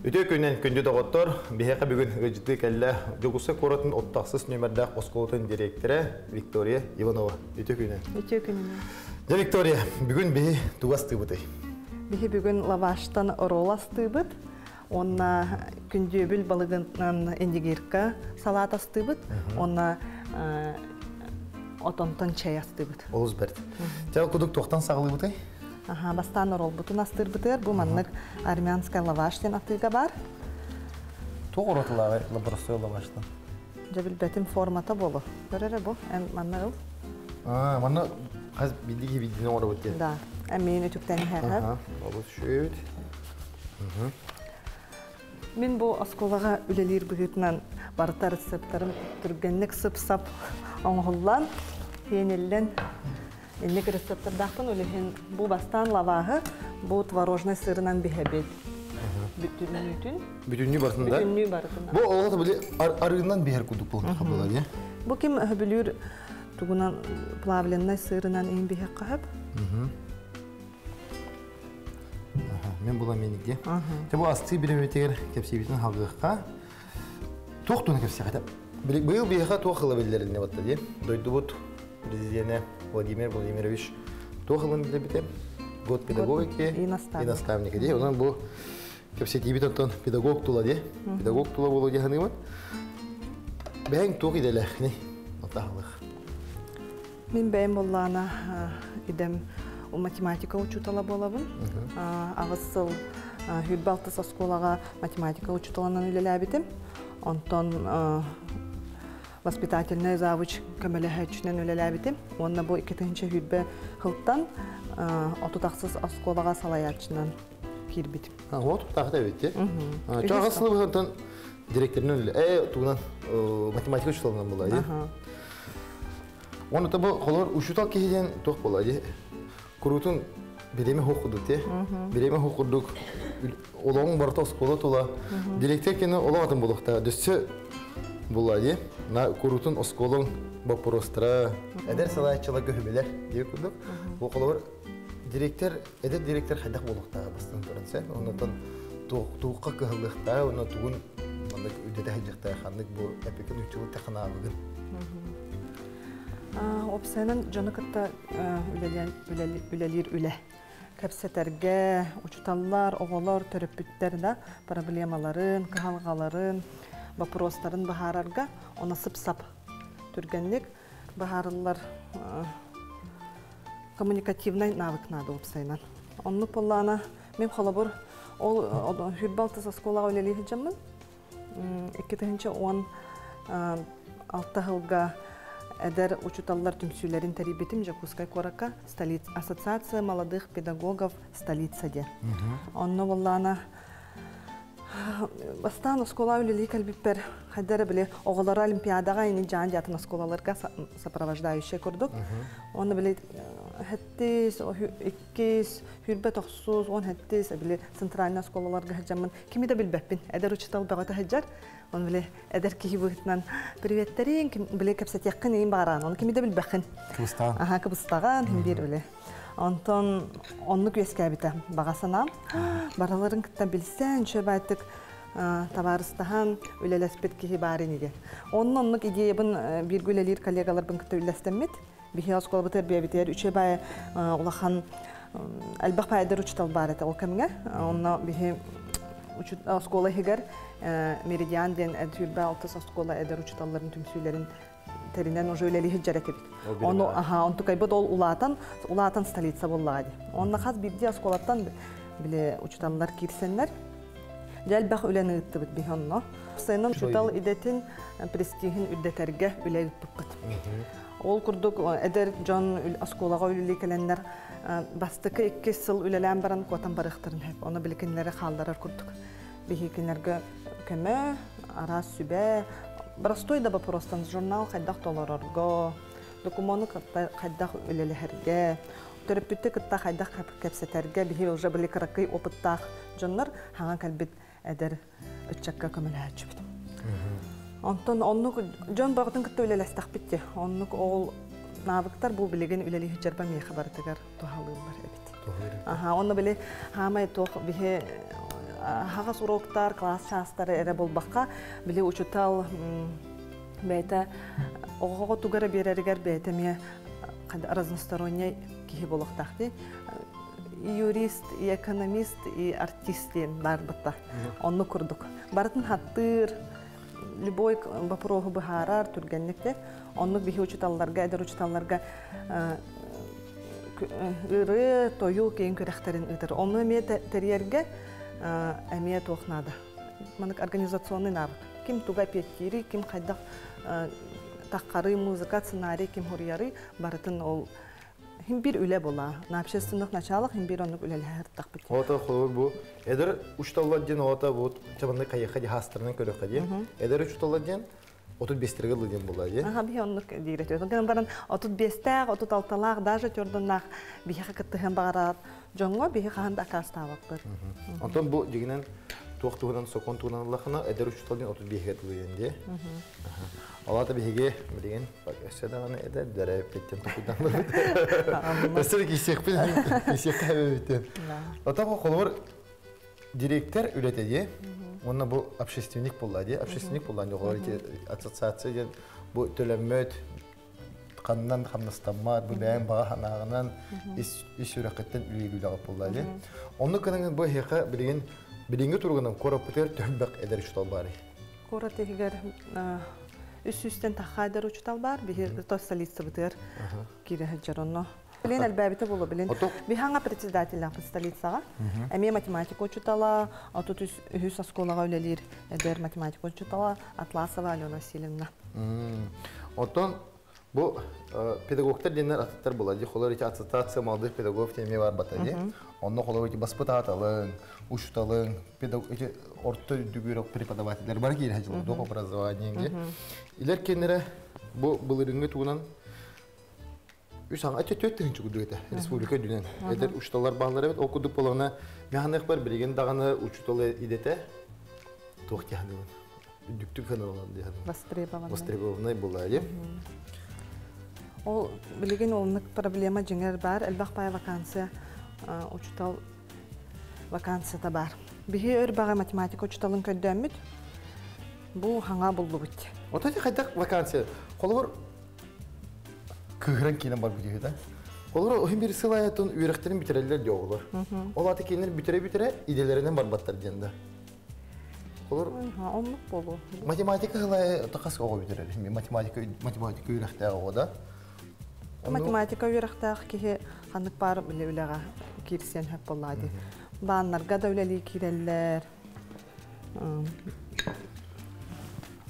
Үтө күнен күндү доғыттыр, бихеқа бүгін ғыжды кәлі жоғысы қоратын оттақсыз нөмірдақ осколтын директоры Виктория Иванова. Үтө күнен. Үтө күнен. Виктория, бүгін бихи туғасты бұтай? Бихи бүгін лаваштан ороласты бұд. Онна күндөбіл балығынан эндегерка салат асты бұд. Онна отонтон чай асты бұд. Олыз бәрді. Жау күдік тоқтан сағылы бұтай? Бастан орол бұтын астыр бұтыр. Бұл маннық армянскай лаваштен атыға бар. Тоқ оротылағы лаборатория лаваштан? Жабіл бәтім формата болу. Көрері бұл, манна ұл. Манна қаз білдігі білдіні ора бұтты? Да, әмейін өтіктәні әр. Олыз шөйт. Мен бұл асколаға үлелер бұғытынан барыта рецепторым түргенлік сып-сап оңғылан, хейнелден Эннек рецептордақпын өлеген бұл бастан лавағы, бұл творожный сырынан бігебет. Бүтінні барысында? Бүтінні барысында. Бұл олғата біле арығынан бігер күдік болған қабылады, е? Бұл кем білер тұғынан плавленной сырынан ең бігер қағып? Мен бұла менігде. Бұл асты білеметегер кәпсебетін халғыққа тоқтуны кәпсе қайтап. Бұл бігеға тоқылы білдеріне баттады, е? Дойды бұд президенті Владимир Владимирович тоқылын білдербеті. Год педагогики и наставники. Онан бұл кәпсетебет оттан педагог тұла, де? Педагог тұла болу де ғанығымын. Бәң тоқ иделі, не? Отағылық. Мен бәйім болғана идем математика учутала болабын. Ағысыл Хүрбалтыс осколаға математика учуталанан үлелі әбетім. Онтон воспитательный завуч көмелі әчінен үлелі әбетім. Онна бұл 2-ші Хүрбе қылттан отутақсыз осколаға салаячынан кирбетім. Отутақы да өтте? Ағысылы бұғантан директорының үлелі. Туғынан математика учуталанан болады. Оны да бұл қолар учутал кейден тоқ болады. Kurutun bireme hukuduk te, bireme hukuduk, olan barta oskola tola, direktör kendi olamadın bulukta, düşse buladı, na kurutun oskolun baporostra, eder salayçılar göhübeler diye kurduk. Bu kolor direktör, eder direktör hadak bulukta bastın törünse, ondan tuğqa kıhıllıkta, ondan tuğun manlık ödede hacıkta, xanlık bu epikin üçüğü tekana algın. Opsayının canı kıtta ülelir üle. Kəpsəterge, uçutallar, oğular, töröpütlərdə problemaların, kıhalğaların, vaprosların bahararga ona sıp-sap türgenlik baharlılar kommunikativnay navıknadı opsayından. Onu pollana men xolabur ol Hürbaltız askolağa ülelir hicamın. 2010 6 Эдер учуталлар түмсүлерин тарибетим Жакускай Корака, Ассоциация молодых педагогов столицаде. Онно боллана бастан оскола үлели калбиппер хаддары биле оголора олимпиадага ини жан жатын осколаларга сопровождающий курдук. Оны биле хеттис, иккис, хүрбе тохсуз, он хеттис биле центральный осколаларга хаджамын. Кими да билбеппин. Эдер учутал багата хаджар. Он биле эдер кихи бугытнан приветтерин, биле кепсетеккин эйин баран. Он кими да билбекин. Кыбыстаган. Кыбыстаган бир биле. Антон оннук ескәбите багасына бараларын кытта билсен чөбәттик табарыстахан үлелеспет кихи барын иде. Оннук идеябын биргүлелер коллегалар бын кытта үлестеммет. Бихи оскол битер бебитер үчөбай улахан албак пайдер учтал барыта ол кемге. Онна бихи оскола хигер меридиан ден эдүрбә алтыс оскола эдер учталларын түмсүләрен теринен уже үлели хиджарет бит. Оны онту кайбыт ол улатан столица боллагы. Онна хаз бирди осколаттан биле учталлар кирсеннер. Жалбах үлени ытты бит бихонно. Сыйнын учтал идетин престигин үддетерге үлелип бит. Ол курдук эдер жон осколага үлели келеннер бастыкы 2 жыл үлелән баран котан барыктырын хеп. Оны билекенләре халларар курдук. Бихикенләргә көмө, арас сүбә Простой да вопростан журнал хайдах толорорго, документы хайдах үлелерге, терапевты кытта хайдах кепсетерге, бихи уже были каракай опыттах жоннар хаган калбит эдер үтчакка көмөлөчү бит. Антон оннук жон багытын кытта үлелестак битти. Оннук ол навыктар бул билеген үлели хижарба меха бартыгар тухалылар бит. Онны биле хамай тох бихи хагас уроктар, класс частары эре болбаққа біле учутал бәйті оғығы тугара берерігер бәйтіме разносторонняй кихи болуқтақты. Юрист, и экономист, и артист дейін бар бұтта. Онны күрдік. Бартын хаттыр, любой вопроғы бұхарар, түргенліктер. Онны бихи учуталларға, әдір учуталларға ыры, тойу кейін көрәқтерін ұтыр. Оны ме тәрерге әмейет оқнады. Манық организационный навык. Ким туға петтері, ким қайдақ таққары, музыка, сценарий, ким хұряры барытын ол hem bir üle bola. Na общественных началах hem bir onluk üleler taqbit. Ota xolur bu. Eder uçtalladın ota bu çabanda kayıqı hastırının körüqü. Eder uçtalladın 35-terge lıdın bolaydı. Aha bir onluk diretör. Gən baran 35-tag, 36-lag даже törдөннах bir hakıtı hem bağırar. Jongo bir handa kastavaqdır. Ondan bu diginen toqtuğundan sokontuğundan Allah'ına eder uçtalladın 35-ge lıdın diye. Alata bir hege bilgin bak aşağıdan eder dere pettim tokudan. Mesela kişi kahve. Ota bu kolor direktör üretici. Onun bu общественник bolladı. Общественник bolladı. Kolor ki asosiasyon bu tölemmet kandan hamnastanma bu beyan bağa hanağından iş üreketten üyelik bolladı. Onun kanın bu hege bilgin birinci turgundan korapıtır tömbek eder uçtal bari. Koratehiger üst-üstten taxaydar uçtal var, bir to stolitsa bıtır kiri hıcıronno. Bilen elbette bolu bilen. Bir hanga председателя stolitsaga. Emi matematik uçutala, atut üst skolaga ölelir, eder matematik uçutala, Atlasova Alena Vasilyevna. Oton bu pedagoglar dinler atatlar buladı. Xolar iki asosiasiya maldı pedagog temi var batadı. Onda xolar iki baspıta atalın, uçutalın, pedagog orta dügürok prepodavateller var ki hacılar doğa образованиеге. İlerkenlere bu bılırıngı tuğunan üç hangi töttüğün çıkıdı ete Respublika dünen. Eder uçtalar bağlar evet okuduk olana mehanik var bilgin dağını uçutalı idete toht yani düktük kanal olan diye. Востребованный buladı. O bilgin olmak problema jinger bar elbaq pay vakansiya uçutal vakansiya da bar. Bihi örbağa matematik uçutalın köddəmit bu hanga buldu bit. Otacı kaydak vakansiya. Kolor kıhran kinen var bu diyorda. Kolor o hem bir sılayatın üyereklerin bitirerler diyorlar. Olatı kendileri bitire idelerinden barbatlar diyende. Kolor onluk bolu. Matematika hılaya takas oğu bitirer. Matematika üyerekte oğu da. Matematika üyerekte ki kanık bar bile ülega kirsen hep bolladı. Banlarga da üleli kireller.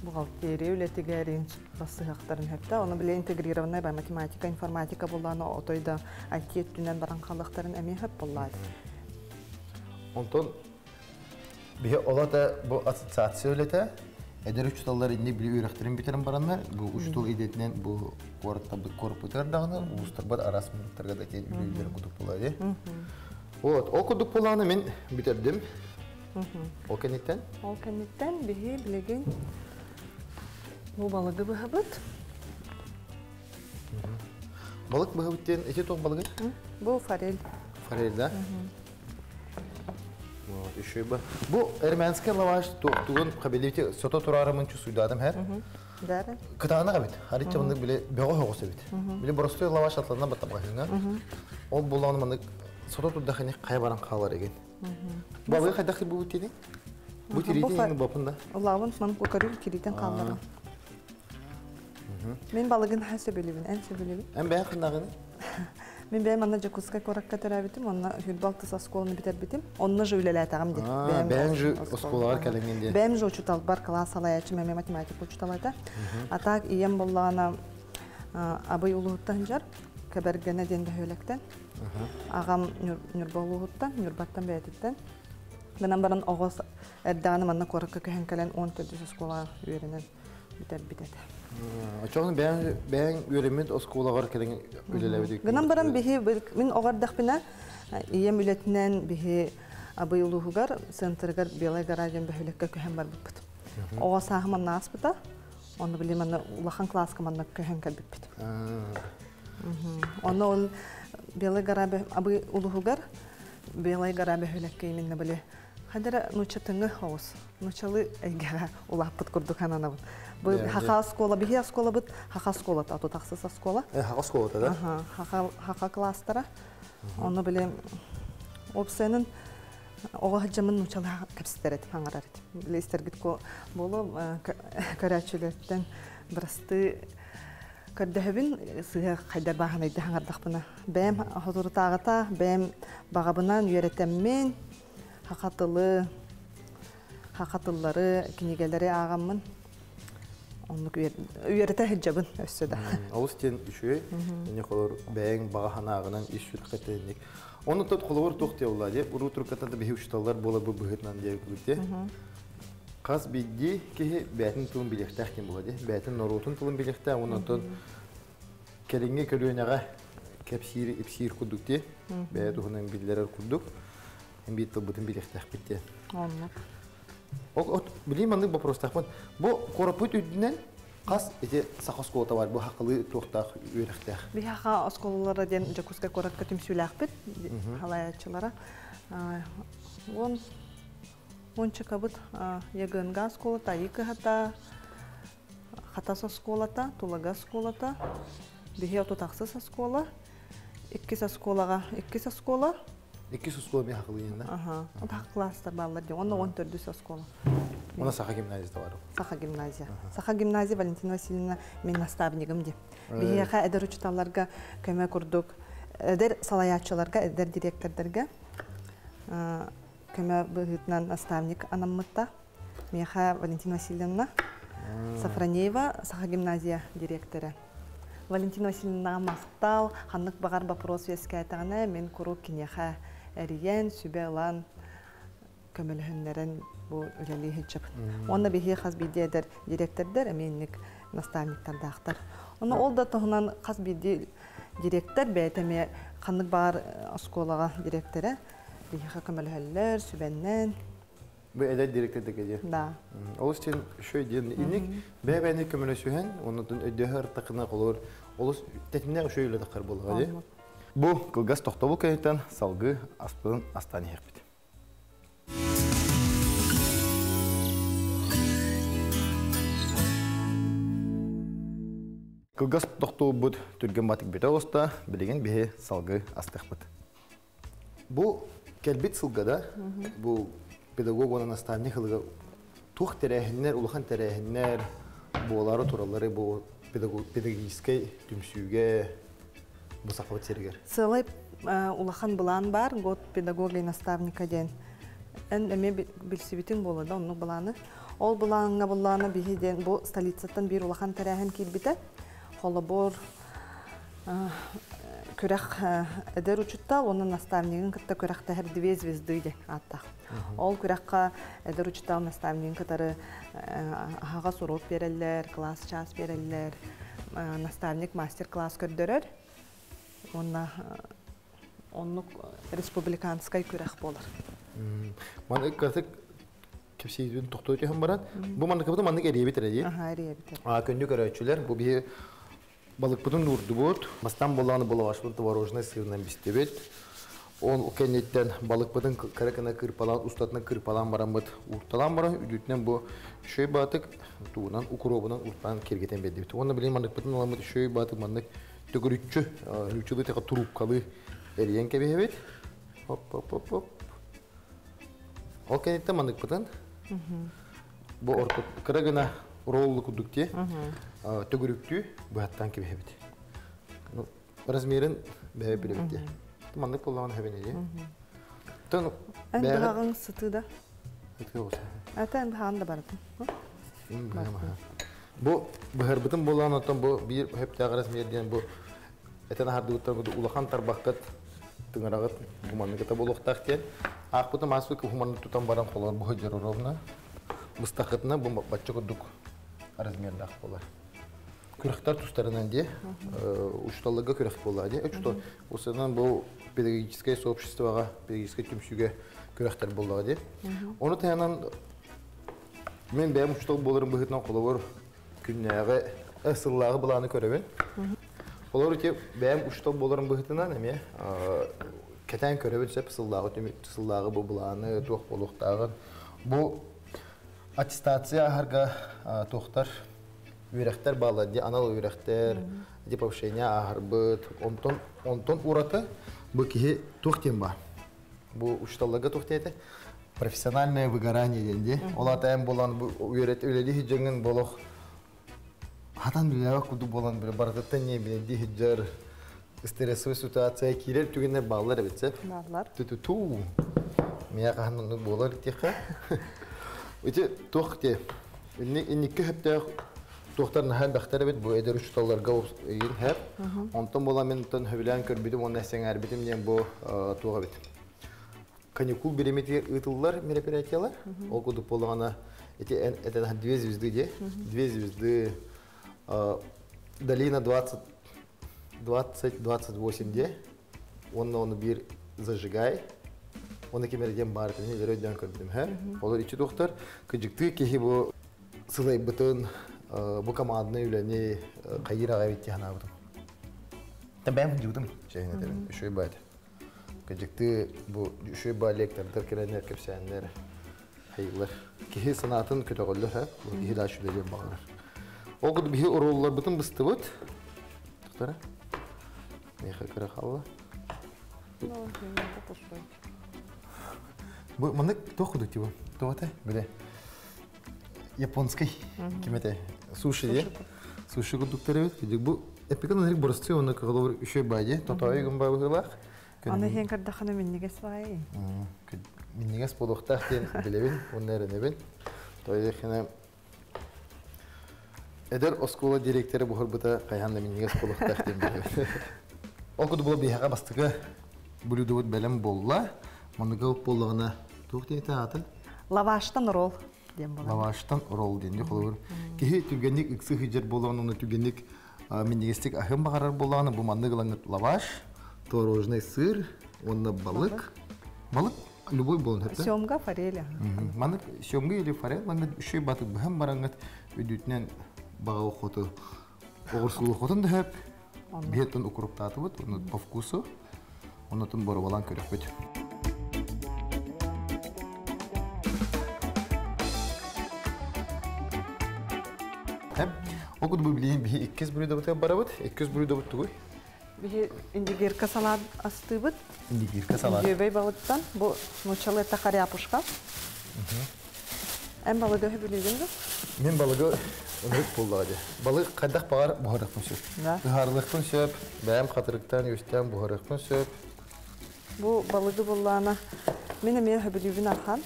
Buğalteri ületigerin bası hakların hep de. Onu bile integriravanay ben matematika, informatika bollana otoyda IT dünden barankalıkların emeği hep bolladı. Ondan bir ola da bu asosiasiya ülete eder uçtallar indi bile üyereklerin bitiren baranlar bu uçtal idetinden bu korputer dağına uluslarbar arasmılıklarga da ken üyeleri kutup bolaydı. O kutup bolanı men bitirdim. O kenitten? O kenitten bihi bilgin bu balığı bıhabıt. Balık bıhabıttan iki ton balığı? Bu farel. Farel da? Bu Ermenski lavaş tuğun kabiliyeti soto turarımın çusuydu adam her. Dere. Kıtağına kabit. Haritça bunu bile beğo hoğusu bit. Bile borostoy lavaş atlarından batta bakışınlar. O bulanımını soto tuğdakini kaybaran kağlar egen. Balığı kaydaklı bu bitini? Bu tiriydi yeni babında. Allah'ın manı kokarıyor kiriden kallara. Men balığın her sebelibin, en sebelibin. En beğen kındağını? Men beğen anna Jakuska korakka terabitim, onna hülbaltı skolunu biterbitim. Onna jo üleletağım dedi. Beğen jo skolalar kalengin diye. Beğen jo uçutal bar klas alayacı, meme matematik uçutalayda. Atak iyem bollağına abay uluğuttan jar, kebergene dende höylekten. Ağam Nürba uluğuttan, Nürbattan beyatitten. Benim baran oğuz erdağını anna korakka köhenkelen 10 tedüsü skola üyerinin biter. Açıkçası ben üyerimid o skolalar kalengin ülelevedik. Benim baran bihi, min oğardak bina iyem ületinden bihi abay uluğugar, sentergar belay garajın behöylekka köhen bar bipit. Oğuz sahım anna aspıda, onu bileyim anna ulağın klaska anna köhenkel bipit. Onu ol belay garajı abay uluğugar, belay garajı behöylekka yeminne bile Хадара нучатыңы хоос. Нучалы эйгага улаппыт курдук ананабын. Бу хака школа, бихи школа бит, хака школа, ату таксыз школа. Хака школа да? Хака класстара. Оны билем опсенин ого жамын нучалы капситерет хаңарар. Билестергит ко болу карачулеттен брасты кырдахбин сыга кайдар бахан айда хаңардакпына. Бэм хозуртагата, бэм багабынан үйрөтеммен. Хакатыллары, кинигелери агаммын. Онлук үйрөтө хиджабын өссөдө. Олустен үшөй, эне колор бэң багаханагынан ишүр катенник. Оны тот колор тохте улады. Уру туркатада бехи ушталлар бола бу быгытнан деп күлүкте. Каз бидди ки бәтин тулун билектах ким булады. Бәтин норутун тулун билекта, онотон келинге көлөнага кепсири ипсир кудукте. Бәтухунан биллерер кудук. Бит бутын билектах битте. Онлук. От билим аны вопрос тахман. Бу корапут үдүнөн кас эти сахоскота бар. Бу хакылы тохтак үйрөктөх. Би хака осколалары ден жакуска коракка түмсүләкбит. Халаячылары. Он чакабыт ягынга осколата, икыхата, хатаса осколата, тулага осколата. Бихи ото таксыз оскола. Иккис осколага, иккис оскола. Икки школа ми хакылы янда. Ата класстар баллар ди. Онда 14 школа. Она Саха гимназияда бар. Саха гимназия. Саха гимназия Валентина Васильевна мен наставнигим ди. Бияха эдер учталарга көмө курдук. Эдер салаячыларга, эдер директордорга көмө быгытнан наставник анаммытта. Меха Валентина Васильевна Сафронеева, Саха гимназия директоры. Валентина Васильевна мактал, ханнык багар вопрос вескайтагына мен куру кинеха эриен сүбелан көмөлһүннәрен бу үлели хиҗап. Онда бихи хас бидедер директордер, эменник наставниктардактар. Оны ол да тогынан хас биди директор бәйтеме ханнык багар школага директоры бихи көмөлһөллөр сүбеннен. Бу эдер директор дегеде. Да. Ол үстен шөй ден инник бәбәне көмөлөсүһен, онун өдөһөр такына колор. Ол тетмине шөйлө такыр болгады. Бу кылгас токтобул кайттан салгы аспын астан хепит. Кылгас токтобут түргөн батык бете оста, билеген бе салгы астыхпыт. Бу келбит сылгада, бу педагогона наставник хылга тух терехиннер, улахан терехиннер, буолары туралары бу педагогический түмсүүгө бу сакабат сергер. Сылай улахан булан бар, год педагогия наставника ден. Эме билсибитин болода, онну буланы. Ол буланы бихиден бу столицаттан бир улахан терехин килбите. Холобор көрәк эдер учуттал, onun наставнигин кытта көрәкте һәр 2 звезды де аттак. Ол көрәккә эдер учуттал наставнигин кытары хагас урок берәлләр, класс час берәлләр, наставник мастер-класс көрдөрөр. Онны республиканскай көрәк булыр. Ман кырсык кепсиздин токтойчу һәм барат. Бу манда кабыты манда эрие битер ди. Эрие битер. Көндү көрөчүлөр бу би балык бутун урду бут. Мастан боланы болашмын творожный сырынан бистебет. Он кенеттен балык бутун каракана кырпалан устатына кырпалан барамбыт. Урталан бара үдүтнен бу шөй батык туунан укуробунан уртан кергетен бедибит. Оны билем мандык бутун аламыт шөй батык мандык төгүрүччү үчүлү тека турупкалы эриен кебебет. Хоп. Ол кенеттен мандык бутун. Бу орто карагана роллы кудукте. Төгүрүктү буяттан кебебет. Ну размерин бебилебит. Мандык болган хебенеди. Тон бегагын сытыда. Эткебоса. Атан ханда барды. Бу быһырбытын болган отон бу бир хептагы размерден бу этен хардыгыттан улахан тарбаккат тыңырагыт гуманныгыта болохтак кен. Акпыты масык гуманны тутан баран колор бу жороровна. Мустакытна бу баччы кудук размердак болар. Күрәктәр тустарынан де ушталлыгы күрәк булады. Что усынан бу педагогическое сообществога, педагогическое түмсүгө күрәктәр булады. Оны таянан мен бәм уштал булырым быгытнан колор күннәгы асыллагы буланы көрәбен. Олар ки бәм уштал булырым быгытынан эме Keten körübüt sep sıllağı bu bulanı toq boluqtağın. Bu аттестация harga toqtar ürekter bağladı, anal ürekter, повышение aharbıt, onton uratı bu kihi toqten var. Bu uçtallaga toqtaydı. Профессиональное выгорание денде. Ола тайм болан bu üret өлелі хиджеңін болуq. Хатан білеуі kudu болан бір барғыттан не біледі хиджар. Стрессовый ситуация кирер түгенler bağlar evet. Bağlar. Ту. Мия қаханны болар тиқа. Өте тоқте. Инники хепте тоқтар нахал бақтар evet bu eder uçtallarga yin hep. Ondan bolan men ton hövlen körbidim onun sen erbidim ден bu toğa bit. Каникул береметер ытыллар мероприятиялар. Ол куду болғана это 2 звезды де. 2 звезды долина 20-28 де. Оны bir зажигай. Оны кемерден бар тени жерден көрдüm һә. Олар ичи доктор кыжыкты кеһи бу сылай бутын бу команданы үләне кайырага битти хана бутын. Табам жудым шәһәне дәбен. Шөй байт. Кыжыкты бу шөй бай лекторлар керәннәр кепсәннәр. Хайылар. Кеһи санатын көтөгөллөр һә. Бу кеһи да шүләдән багыр. Ол куды бихи ороллар бутын быстыбыт. Доктора. Меха кара халла. Bu mana toxudu ki bu. To'g'ri, böyle yaponskiy kimete sushi diye. Sushi kudukları evet. Bu epikan nerik burası onu kadar şey baydı. Tatavay gümba bakıyorlar. Ana hen kardeşine minniges var. Minniges bolukta diye bilevin. Onları ne ben. Toyda hene eder oskola direktörü bu harbada kayhanla minniges bolukta diye bilevin. O kudu bu bir haka bastığı buluduğu belem bolla. Manıgıl bollağına to'xtayta atıl. Lavaştan rol diyem bolar. Lavaştan rol dendi xolur. Kehi tügenlik ıksı hıjar bolan onu tügenlik minnigestik ahım bagarar bolan bu manıgılan lavaş, творожный сыр, онна balık. Balık любой болон hep. Сёмга форель. Manık сёмга или форель, манık şey batık hem barangat ödütnen bağı xotu. Oğursulu xotun da hep. Biyetten ukurup tatıbıt, onu по вкусу. Onatın boru balan körük bit. Okudu bu bileyim bir 200 blüda bıtığa barabıt, 200 blüda bıtığı. Bir indigirka salad astıbıt. İndigirka salad. Göbey balıktan bu noçalı takar yapışka. En balığı döhe biliyordun mu? Men balığı ömrük bulladı. Balık kadar bağır buharıqtın söp. Buharlıqtın söp, bəyəm qatırıqtan yüzdən buharıqtın söp. Bu balığı bullağına men höbülübün arxan.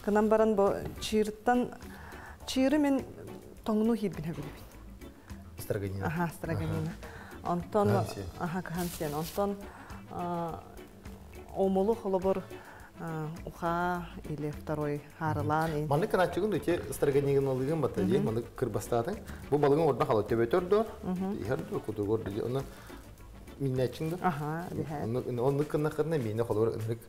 Kınan baran bu çiğirttan çiğri men toңну хибин höbülübün. Straganina. Aha, straganina. Onton aha kahansiyan. Onton omolu холобор уха или второй харылан. Маны кана чыгын ки straganigin алыгын бата ди, маны кырбастатын. Бу балыгын орда хала төбөтөрдө. Ихер куду горды ди. Оны миннечиңди. Aha, диһә. Оны кына кына мине холор ынрык.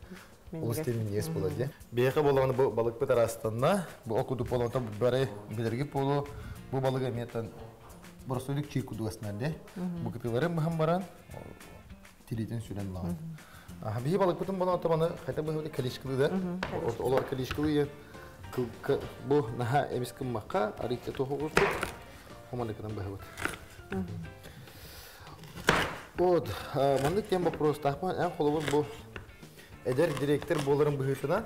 Улсты минес болот ди. Бейхе балыгын бу балык бет арасында, бу окуду полонта бары билерги полу. Bu balığı metan borsuluk çiğ kudugasından de. Bu kapıları mühim baran tiliden süren lan. Bir balık bütün bana otobanı hatta bu böyle kalişkili de. Olar kalişkili bu naha emiskin makka arikte tohuğuz bu. Omanı kadar bahvet. Od, mandık diyem bu prost tahman en kolumuz bu. Eder direktör boların büyütünden.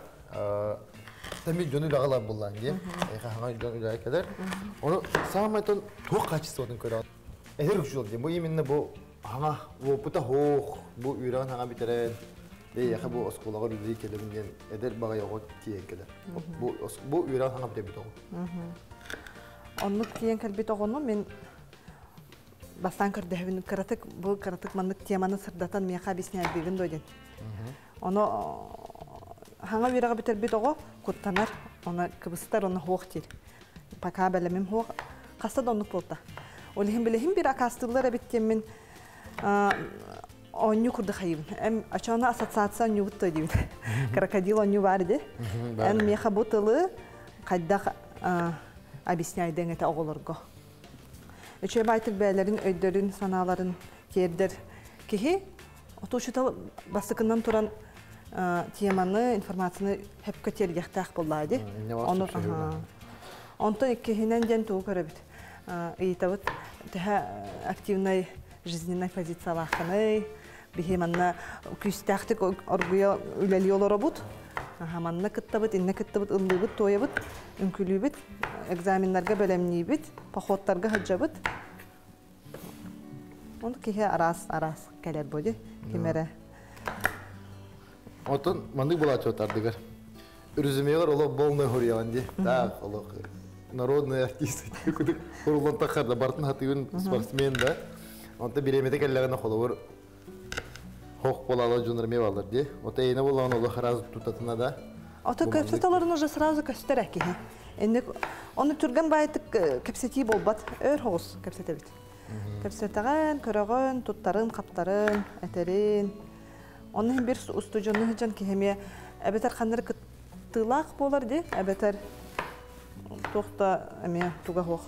Tabii dönü dağlar bullan diye. Hangi dönü dağa kadar. Onu sağmaytan çok kaçısı köre. Eder uçul diye. Bu yeminle bu hana bu puta hoğ bu üran hana bitiren. Diye ya bu oskolağa rüzgâr kelimden eder bağa yok diye kadar. Bu üran hana bitiren. Onluk diyen kalbit oğunu men bastan kırdehvin karatık bu karatık manlık temanı sırdatan miyaqa bisne albegin doyden. Onu hangi bir biter bit oğu kuttanar ona kıbıstar ona hoğ dir. Paka belemim hoğ kasta donluk bolta. Olihim bilehim bir akastıllara bitkemin onyu kurdu hayım. Em açana asatsan yuttu diyor. Krokodil onyu vardı. En miyaqa botalı kadda объясняйдың это оғылырғы. Өче байтық бәлерін, өйдерін, саналарын кердер. Кехи, Отошута басыкынан туран теманы, информацияны хеп көтергәхтәк булды. Онтон иккеһинен ден туу көрөбүт. Итабыт тәһә активный жизненный позициялахны бихеманна күстәхтик оргуя үләли олоробут. Манна кыттабыт, инне кыттабыт, ыллыбыт, тоябыт, үнкүлүбүт, экзаменнарга бөлемнийбит, походтарга хаджабыт. Он кихе арас келер боди, кемере. Отон мандык булат отардыгар. Үрүзүмегер оло болны хорьянди. Так, оло народный артист. Күдүк курулган такарда бартын хатыгын спортсмен да. Онта биремете келлегенде холовор хок болалы жонор мебалар ди. Ота эне болгон оло хараз тутатына да. Ота көпсеталарын уже сразу көстөрәк ки. Энди оны түргән байтык кепсети болбат, өр хос кепсетебит. Кепсетеген, көрөгөн, туттарын, каптарын, этерин. Onun bir ustujunu hıcan ki hemiye ebeter kanları kıttılak bolar di, ebeter tohta emiye tuga hoq.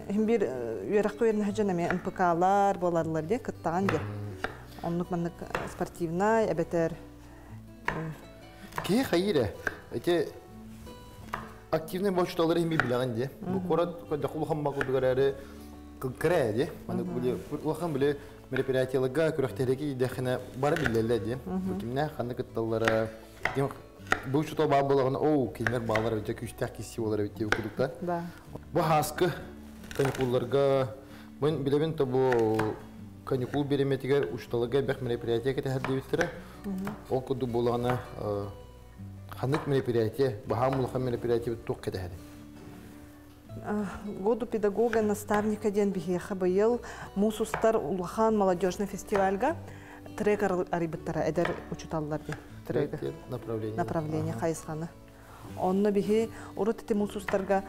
Hem bir üyerak koyarın hıcan emiye NPK'lar bolarlar di, kıttağın di. Onluk manlık sportivna, ebeter... Ki hayır, ete aktivne boştaları hem bir bilen di. Bu korat kadakulu hamma kudugarları kıkıra di. Manlık bile мероприятияларга күрәхтәреги дәхенә бары билләләр ди. Бу кимнә ханны кыттылары. Дим бу чута ба булган о кинер балар өтә күчтәк киси булар бит ди кудукта. Да. Бу хаскы каникулларга мен билебен то бу каникул береметигер ушталыга бәх мероприятия кете хәдди биттер. Ол куду булганы ханнык мероприятия, баһамлы хан мероприятия бит тук кете хәдди. Году педагога, наставника ден бихеха быйыл Мусустар улахан молодежный фестивальга трек арибыттара эдер учуталлар ди. Трек направление кайсханы. Онны бихи урут эти Мусустарга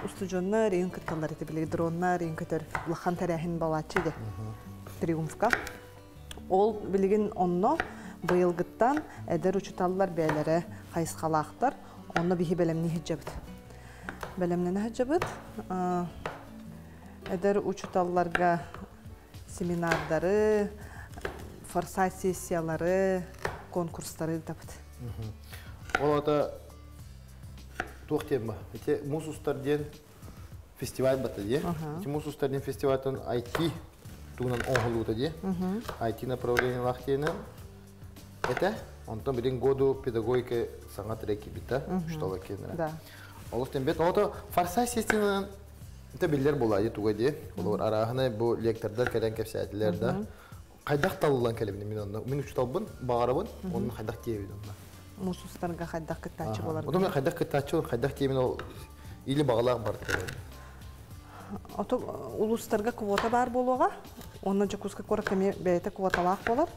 устужонна рейн кытталлар эти биле дронна рейн кытер улахан тарихин балачы ди. Триумфка. Ол билеген онно быйылгыттан эдер учуталлар бәйләре кайсхалактар. Онны бихи белемни хиҗабыт. Белемнен хәҗәбет, эдер учуталларга семинардары, форсайт сессиялары, конкурстары тапты. Олата тохтема. Эти Мусустарден фестиваль батади. Эти Мусустарден фестивальтон IT туган оңгылута IT направление лахтена. Это онтон биден году педагогика саңат реки бита, штала кенера. Да. Олустен бет, олата форсайт сессияны это биллер булайды тугады. Олар арахына бу лектордар келен кепсәтләр да. Кайдак таллан келемне мен анда. Мен үч талбын, багарабын, onun кайдак тиебин анда. Мусустарга кайдак кытачы булар. Одан кайдак кытачы, кайдак тиебин ол или багалак бар келем. Ото улустарга квота бар болуга, оннан жакуска кора кеме бете квоталак болар.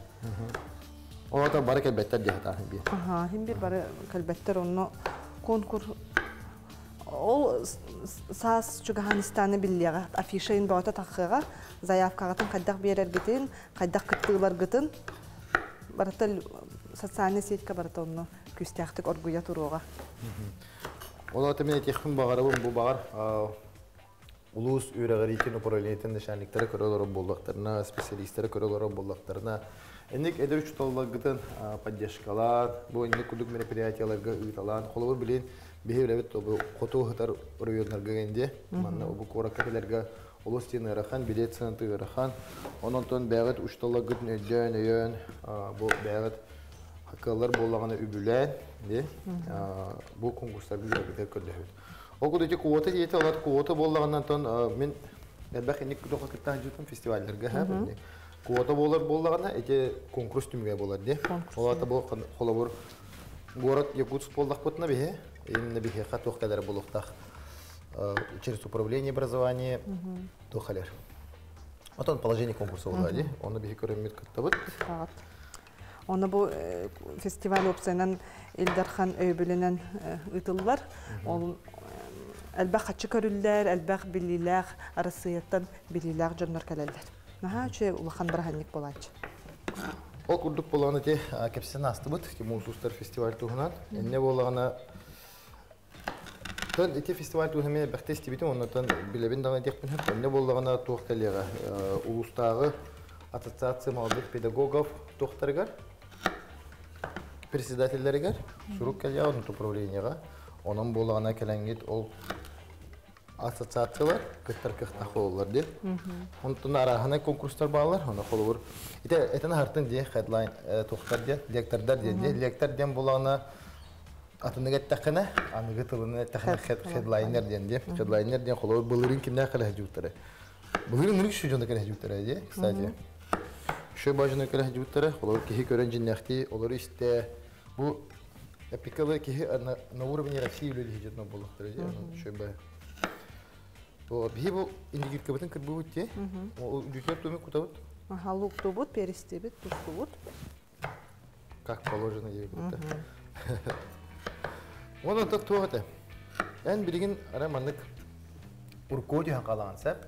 Олата бар келбеттер дията би. Хим бир бар келбеттер онно конкурс ол сас Чугаганстаны биллега афишаын баута тахыга заявкагатын кайдак берер гытын, кайдак кыттылар гытын. Баратал социальный сетька баратонно күстяктык оргуя туруга. Олата мен техим багарабын бу багар улус үрәгәритен управлениятен нишанлыктары көрөлөр болдуктарына, специалисттер көрөлөр болдуктарына. Эник эдер учталлагытын поддержкалар, бу эник кудук мероприятияларга ыйталан, холовор билен бехевлебет бу кото хатар районнарга генде, манна бу коракателерге улустен ырахан, билет сынты ырахан, ононтон бәгыт учталлагытын өйдөн, бу бәгыт хакалар боллаганы үбүлән, де, бу конкурстар билет көрдөбүт. Окудо же квота диете алар квота боллагандан тон мен элбах эник кудук кытта жутун фестивальлерге ха. Квота боллагана эти конкурс түмгө болот де. Оларда бу холобур город Якутск болдак бутна бе. Именно бе хатох кадар болуктак через управление образования тохалер. Отон положение конкурса болду. Оны бе көрөмөт кыттабыт. Оны бу фестиваль опсайнан Илдархан өйбүленен ытыллар. Ол әлбәқ хатчы көрүлләр, әлбәқ билиләр, арасыяттан билиләр жоннор кәләләр. Наха чөй улахан бараханник болачы. Ол курдук боланы те кепсен астыбыт, Мусустар фестиваль тугунан. Энне болағына тон эти фестиваль тугунан бәхтести битим, оннан билебин дагы текпин. Энне болағына туакталыга улустагы ассоциация молодых педагогов тохтарыгар, председательлеригер, сурук келия он управлениега, онун болгана келеңгит ол ассоциациялар кыттар кыхта холлар ди. Онтун арахана конкурстар баалар, оны холор. Этен хартын ди хедлайн тохтар ди, лектордар ди, лектор ден болгана атыныга тахана, аныга тылына тахана хедлайнер ди, хедлайнер ди холор булырын кимне кала жуттары. Булырын мурик шу жонда кала жуттары ди, кстати. Шу бажына кала жуттары, холор кихи көрөнжин нахти, олар исте бу эпикалы кихи на уровне России люди житно булыктары ди, шу ба. Би бу индигит кабытын кырбыбыт те, ол жүтер төмек кутабыт. Лук тубут, перестебит, тустубут. Как положено ей будто. Он так тугата. Эн билген араманнык уркоди хакалан сап.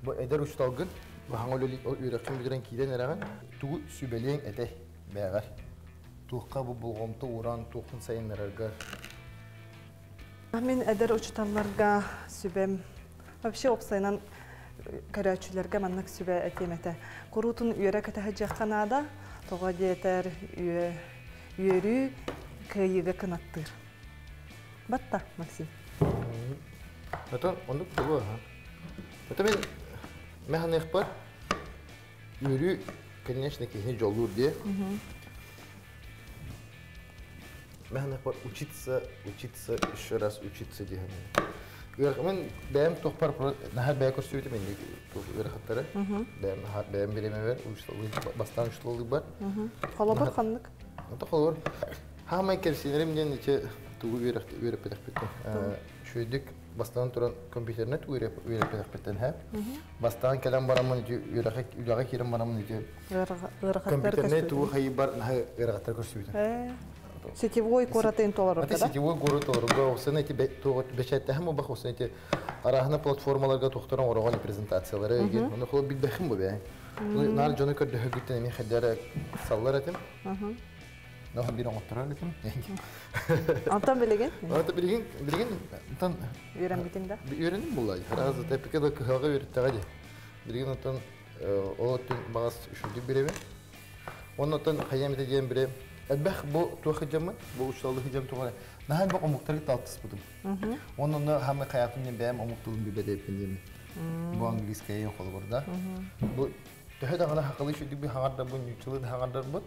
Бу эдер ушталгын, бу хаңолли үйрөккөн билген кийден эраган тугу сүбелең эте бягар. Тугка бу болгомту уран тугун сайын эрагар. Мен эдер учталларга сүбем вообще опсайнан көрәчүләргә маннык сүбә әтемәтә. Курутун үйрә кәтәһә җакканада, тога диетер үйрү кыйыга кынаттыр. Батта, Максим. Это он тут было, ага. Это мен механик бар. Үйрү, конечно, кихне жолур ди. Механик бар учиться, еще раз учиться дигән. Мен бәм тохпар нахар бәя көрсөтү мен үрәхәттәре. Бәм билеме бер, бастан учлыгы бар. Халабар ханнык. Ата халабар. Һәммә керсинерим дигән ичә тугы үрәп беттем. Шуйдык бастан торан компьютерне үрәп беттем һәм. Бастан калам барамын үрәгә кирем барамын ди. Компьютерне тугы хәй бар үрәгәттәр көрсөтү. Сетевой коротын толар да? Сетевой город толар. Осыны эти бешәттәһем бу осыны эти арахна платформаларга тохтаран ораган презентациялары иген. Аны холып бит бәхим бу бә. Нар җаны көдә хәгыйтә мен хәдәре саллар этем. Нахын бир аңлаттырар этем. Антан белеген? Белеген. Антан өйрәнбитең дә? Өйрәнем булай. Хәзер тәпикәдә кыһага өйрәттәгә. Белеген антан олатын багас үшүдү бирәме. Оннан хаямда дигән бире Бәх бу тухыҗымы, бу учлы хиҗам туган. Нәһән бу омуктыры талтыс будым. Онны һәм хаятымны бәм омуктылын бибәдә пендем. Бу английская хол бурда. Бу тәһәдә гына хакылы шу дип хагырда бу нючылы хагырда бу.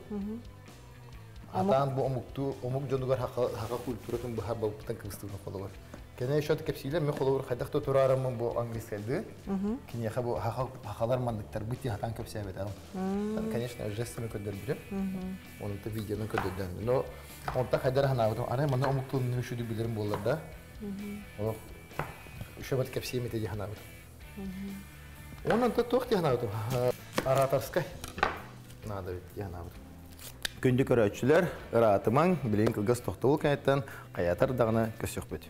Атан бу омук җондугар хака культуратын бу һәр баптан кыстыгы хол бар. Кене шат кепсилер мен холовыр хайдакта турарым бу английскайды. Кине ха бу хакалар мандыктар бити хатан кепсәбет ал. Конечно, жестами көдер бир. Оны да видеоны көдөрдән. Но онта хайдар хана бу ара мана омуктун не шуды билерим болар да. О шабат кепсиме те хана бу. Онан да тохти хана бу. Ораторскай. Надо бит хана бу. Күндү көрәчүләр, ратыман билен кылгас тохтол кайттан каятар дагына көсөк бит.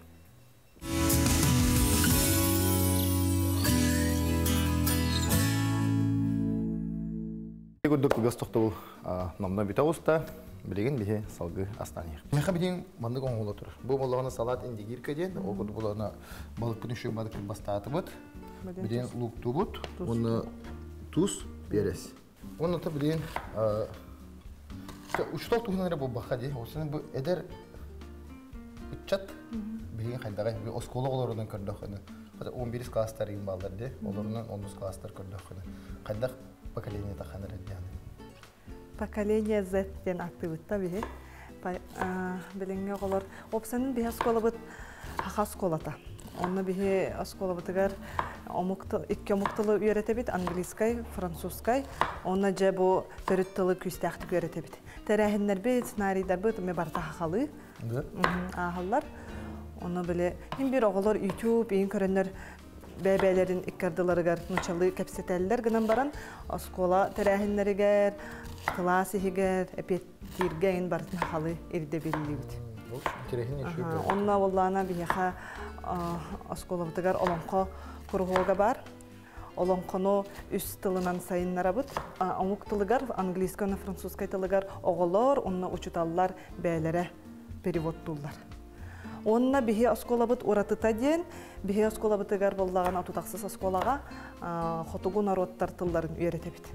Гүрдүк гастохтол номна битауста билеген бихе салгы астанык. Мен хабидин мандык оңголо тур. Бу болгоны салат индигир кеден, огуду булана балык пүнүшү бадык бастатыбыт. Билен лук тубут, оны туз, перес. Оны та билен уштал тугунара бу бахади, осыны бу эдер учат билген хайдагы оскологолорунан көрдөкөнү. 11 класстар ин балдарды, олорунан 10 класстар көрдөкөнү. Кайдак поколение таханыр дияны. Поколение Z ден активитта бихе. Билинге голор опсанын бихе скола бит хака сколата. Онны бихе скола битгар икки омуктылы үйрөтөбүт английский, французский. Онна же бу төрөт тылы күстәхти үйрөтөбүт. Терәһиннәр бит сценарийдар бит ме барта хакалы. Ахаллар. Онны биле бир оголор YouTube ин көрөннөр бәбәләрен иккардыларыгар нучалы капсетәлләр гынан баран оскола терәһиннәригәр классигәр эпеттиргән бартын халы ирдә беллибит. Терәһин ишү. Онна валлана бияха оскола битгәр олонко кургога бар. Олонконо үс тылынан сайыннара бит. Омук тылыгар английский һәм французский тылыгар оголор, онна учуталлар бәләре переводтуллар. Онна бихе осколабыт уратыта ден, бихе осколабытыгар боллаган атутаксыз осколага хотугу народтар тылларын үйрөтөбүт.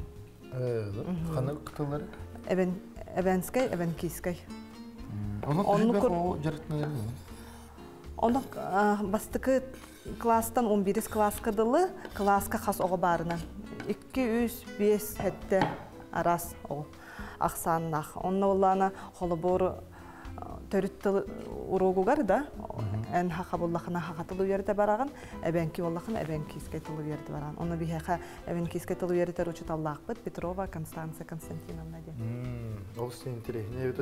Ханыр кытылары? Эвенскай, эвенкийскай. Оны о жарытнылар. Оны бастыкы класстан 11 класска дылы, класска хас оғы барынан. 2-3-5 хәтті арас оғы ақсаннақ. Оны оланы қолы боры төрүттыл урогугар да, эн хақа боллақына хақатылы ерді бараған, әбәнки боллақына әбәнкийскай тылы ерді бараған. Оны бейхақа әбәнкийскай тылы ерді ручы таллақ бұд, Петрова Констанция Константиновна де. Ол сен интересный.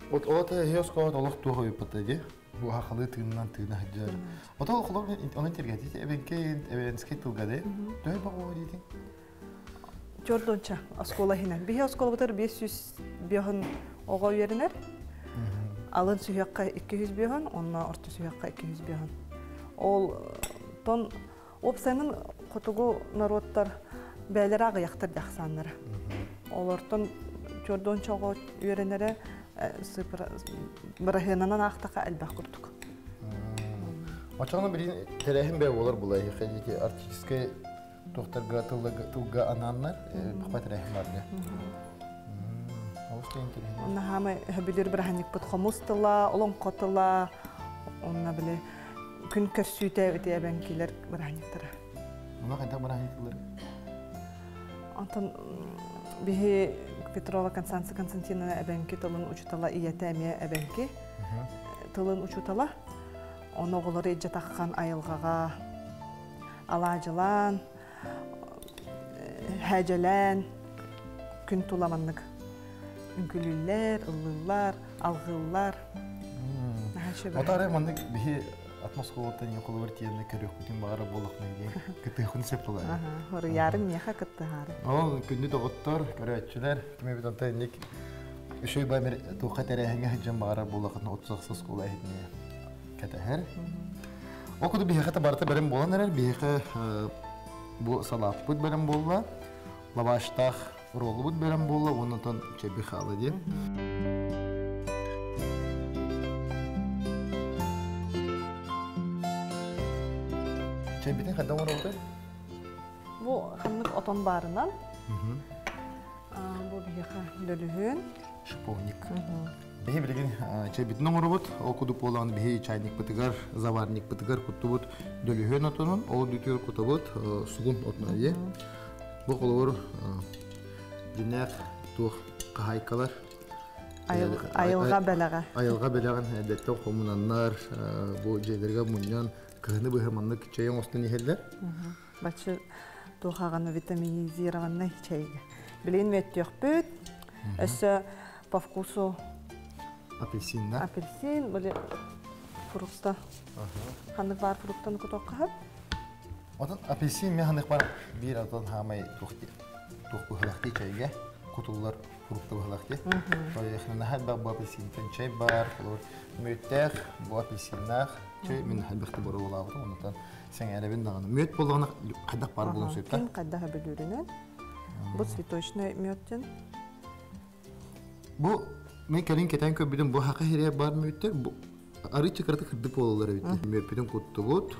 Вот это хеоскот олох тугой патади. Бу хақалы тыгынан тыгына хаджар. Вот ол холор оны тергәтите эбенкей тылгады. Дөй багы дейдин. Жордонча оскола хинен. Бихе оскола бутар 500 бехын оға үйерінер. Алын сүйеққа 200 бехын, онна орты сүйеққа 200 бехын. Ол тон опсайнын құтығу народтар бәлер ағы яқтыр дақсанлары. Олар-тон жордонча оға үйерінері бұрахынынан ақтақа әлбәқ күрдік. Мачағына бірін тәрәхін бәу олар бұлай. Қәдеке артическай тоқтарға тылға ананлар, бұқпай тәрәхін бар не? Онна хамы хөбілер біраханник бұд қомыстыла, олың қотыла, онна біле күн көрсүйті өте әбәнкейлер біраханниктары. Онна қайда біраханниктылар? Антон бихе Петрова Констанция Константиновна әбәнке тылын ұчутала иеті әме әбәнке тылын ұчутала. Оны оғылары еджі таққан айылғаға алажылан, хәжелән, күн туламанлық. Үңкілілер, ылылар, алғылар. Отары мандық бихе атмосферотан еқылы бір тиенді көрек күтін бағары болық мәйген күтті құн сеп болар. Хоры ярым неқа күтті ғары. Ол күнді тоғыттар, көрәтшілер, кеме бітін тәйінік үшөй бәмір туқа тәрәхіңе хүджен бағары болықын 30-сыз қолы әйдіне кәтәхер. О күді бейхеті барыты бәрім болан әрәр, бейхе бұл салап бұд бәрім болла, лаваштақ ролы бұд бәрім болла, онытын чәбі қалы де. Чәбітін қайдан ғана олды? Бұл қамнық отон барынан. Бұл бейхе лөлігін. Шиповник. Бейхе білеген чәбітін оңыры бұд, ол күдіп болған бейхе чайник бұтығар, заварник бұтығар күтті бұд лөлігін отонын, ол дүтер күті бұд сұғын отына де. Бұл қолығыр дінәқ туық қағайкалар. Айылға бәліға. Айылға бәліған әдеттен қомынанлар, бұл жайларға мұниян кығыны бұхыманлық чайын остын ехелдер. Бәтші туғағаны витаминизированный чайға. Білейін мәтті өқ бүт. Өсі по вкусу апельсин, да? Апельсин, біле фрукта. Ханық бар фруктаны күт оқығып? Отын апельсин мен ханық бар бір атын хамай туқ бұхылақты чайға. Кутулар фрукты бұхылақты. Тояқынан әл бақ бұл апельсинтен чай бар. Мөттәқ бұл апельсиннақ чай мен әл бақты бұры олауды. Онытан сен әребен дағаны. Мөт болғаны қайдақ бар болын сөйіпті? Кем қайдағы білірінен. Бұл цветочный мөттен. Бұл мен кәрін кетен көбіден бұл хақы херия бар мөттер. Ары чекарты кірдік болылар өйтті. Мөппеден күтті бұд.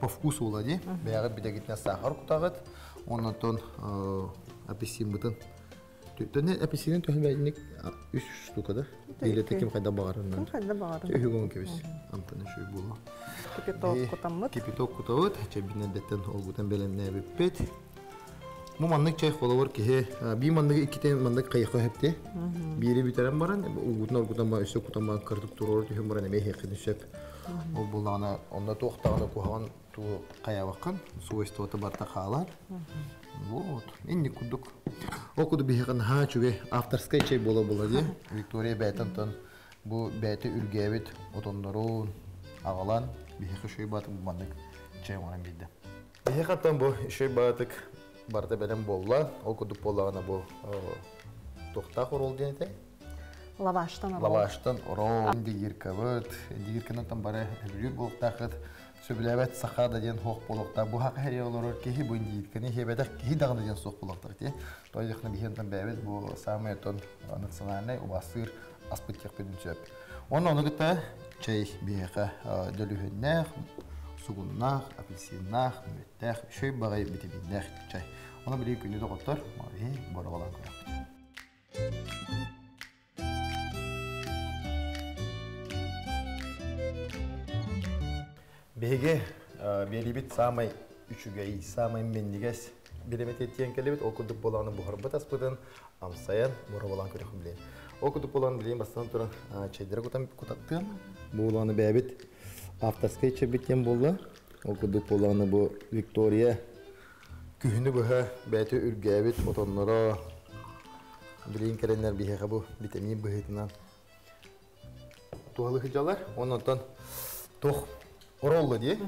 По вкусу олади. Бәяғы бідегетіне сахар күтағыд. Онытан апельсин бұтын. Төнне апельсинен төхін бәйінек 3 штукада. Билеті кем қайда бағарынан. Кем қайда бағарынан. Өйгіғын кебес. Антаны шөй болу. Кипиток күтамыд. Кипиток күтауыд. Чәбінен дәттен ол бұтан бәлеміне бөппет. Бұл мандық чай қолауыр кеге. Бей мандығы 2 мандық қайықы өпте. Бейірі бүтерен баран. Ұлғытан ба, өсі құтан ба кірдік тұрғыр түйін баран әмей хеқін өсеп. Ол болағына, онда тоқтағына қоғаған туы қаябаққан. Суайстуаты барта қалар. Вот, инни кудук. О куду бихеған ха чуге авторскай чай бола де. Виктория бәйтантан бұл бәйті үргәбет отондарун ағалан бихеқі шөй батық бұл мандық чай оңан бейді. Бихеқаттан бұл шөй батық барда бәлем болла. О кудук болағына бұл тоқтақ орол денетай. Лаваштан орол. Лаваштан орол. Дегіркавыд. Дегіркінаттан бары әлбір болықтақыд. Сөбіләбәт сақада ден хоқ болықта. Бұл хақы әрі олар кехи бұйын дейдікіні хебәдәк кехи дағында ден соқ болықтар. Той декіні бейхентен бәбет бұл самый тон национальный убасыр аспыттек бедін сөп. Оны күтті чай бейхі дөлігіннәқ, суғыннақ, апельсиннақ, мөттәқ, шөй бағай бітіміннәқ чай. Ona bir günü de otur. Bora olan koyalım. Bege belibit samay üçügeyi samay mendiges bilemet ettiyen kelebet okuduk bolanı buhar batas budan amsayan bora bolan körek bilen. Okuduk bolan bilen bastan turan çeydire kutattım. Bu olanı bebet aftaskay çebitten bolla. Okuduk bolanı bu Victoria kühünü buha beti ürgebet otonlara bilen kerenler bihe bu vitamin bıhıtından. Tuhalı hıcalar ondan toh orollu diye.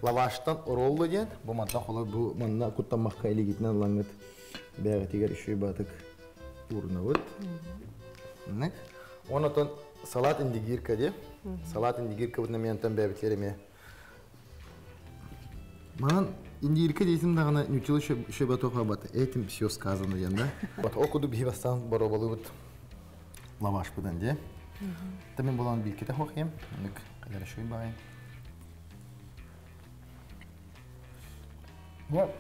Lavaştan orollu diye. Bu madde olur bu manna kutlanmak ile gitnen langet. Beyatiger işi batık urnavut. Ne? Ondan salat indigirka diye. Salat indigirka bundan miyantan beyatlerime. Манан индирка дейсим дагана нючил шеба тоха бат. Этим все сказано янда. Вот окуду бихбастан боробалы вот лаваш будан де. Тамен болан билкете хохем. Ник хорошо бай. Вот.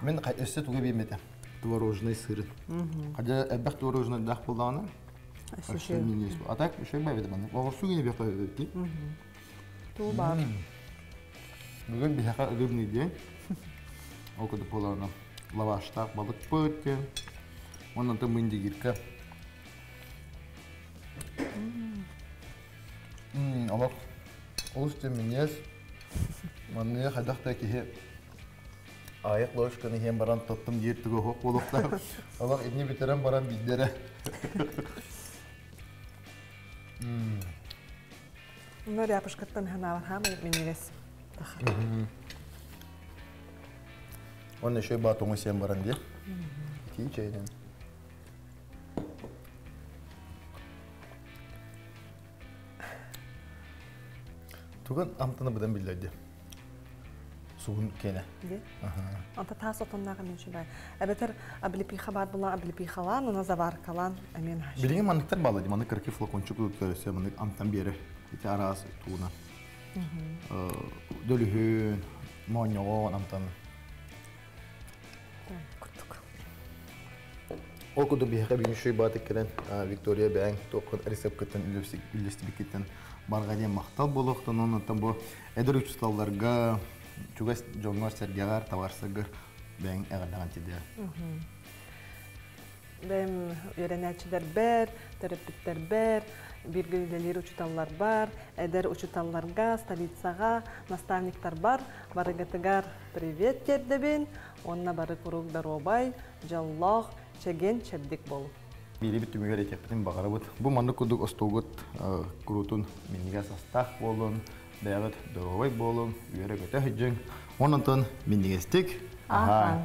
Мен кай өсте туга бемете. Творожный сыр. Кадя эбах творожный дах булданы. А так шой бай бедем. Вовсу гене бекай ди. Ту бар. Bugün bir haka ödürünü diye. Okudu polarına. Lavaşta balık pötü. Ondan da mındı girka. Ama oluştu minyaz. Manlıya kadakta ki ayak loşkanı hem baran tattım diye tüge hok oluklar. Allah etni bitiren baran bildere. Bunlar yapışkırttan hana var ha minyaz. Onun şöyle batonu sen baran diye. İki çaydan. Tugan amtana badan bildirdi. Suğun kene. Di. Anta tas otonnaga men şibay. Abeter ablipi xabar bulan ablipi xalan ona zabar kalan amen haş. Bilingen manıklar bağladı. Manık kırkı flakonçuk tutarsa manık amtan bir yere. İki arası tuğuna. Dölühün, monyoğun amtan. Kurtuk. Okudu bir haka bir şey batık kelen Victoria Bang tokun resep kıtan ülesti bir kıtan bargadiye mahtal buluqtan ondan bu eder uçtallarga çugas jonlar sergegar tavarsagar Bang eğerden tider. Benim öğreniciler ber, terapistler ber, bilgileri uçutallar var, eder uçutallarga, stolitsaga, nastavniklar var. Barıgatıgar privet derdebin, onna barı kuruk darobay, jallah, çegen çeddik bol. Biri bir tümüger eteklerin bakara bud. Bu manlık kuduk ostogut kurutun miniga sastah bolun, dayagat darobay bolun, üyere göte hıcın. Ondan minigestik. Aha.